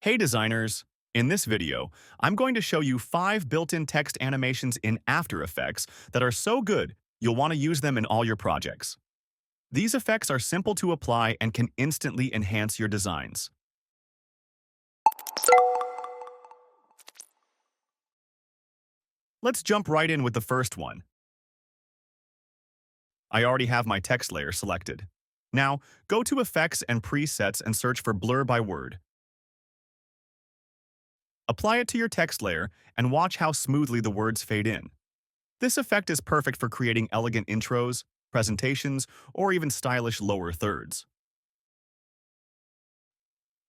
Hey designers! In this video, I'm going to show you 5 built-in text animations in After Effects that are so good you'll want to use them in all your projects. These effects are simple to apply and can instantly enhance your designs. Let's jump right in with the first one. I already have my text layer selected. Now, go to Effects and Presets and search for Blur by Word. Apply it to your text layer and watch how smoothly the words fade in. This effect is perfect for creating elegant intros, presentations, or even stylish lower thirds.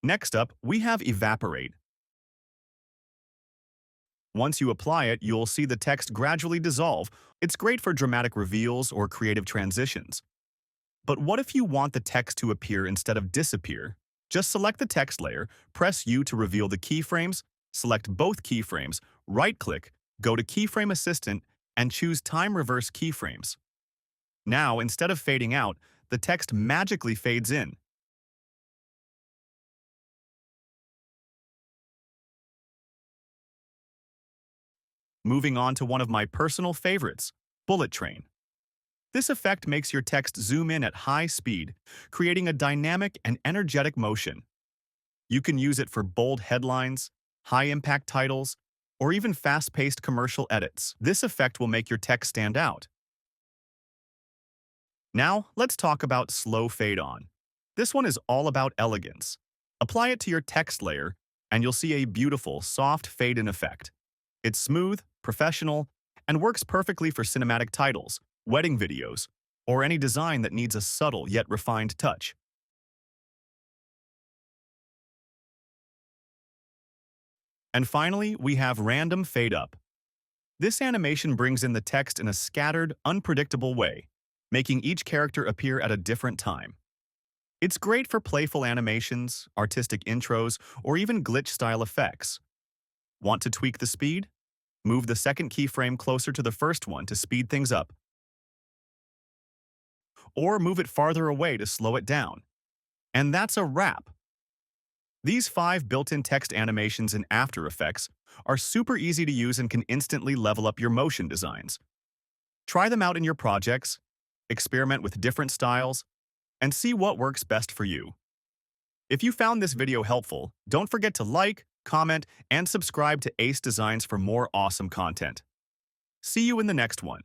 Next up, we have Evaporate. Once you apply it, you'll see the text gradually dissolve. It's great for dramatic reveals or creative transitions. But what if you want the text to appear instead of disappear? Just select the text layer, press U to reveal the keyframes, select both keyframes, right-click, go to Keyframe Assistant, and choose Time Reverse Keyframes. Now, instead of fading out, the text magically fades in. Moving on to one of my personal favorites, Bullet Train. This effect makes your text zoom in at high speed, creating a dynamic and energetic motion. You can use it for bold headlines, high-impact titles, or even fast-paced commercial edits. This effect will make your text stand out. Now, let's talk about Slow Fade On. This one is all about elegance. Apply it to your text layer, and you'll see a beautiful, soft fade-in effect. It's smooth, professional, and works perfectly for cinematic titles, wedding videos, or any design that needs a subtle yet refined touch. And finally, we have Random Fade Up. This animation brings in the text in a scattered, unpredictable way, making each character appear at a different time. It's great for playful animations, artistic intros, or even glitch-style effects. Want to tweak the speed? Move the second keyframe closer to the first one to speed things up, or move it farther away to slow it down. And that's a wrap! These 5 built-in text animations in After Effects are super easy to use and can instantly level up your motion designs. Try them out in your projects, experiment with different styles, and see what works best for you. If you found this video helpful, don't forget to like, comment, and subscribe to Ace Designs for more awesome content. See you in the next one.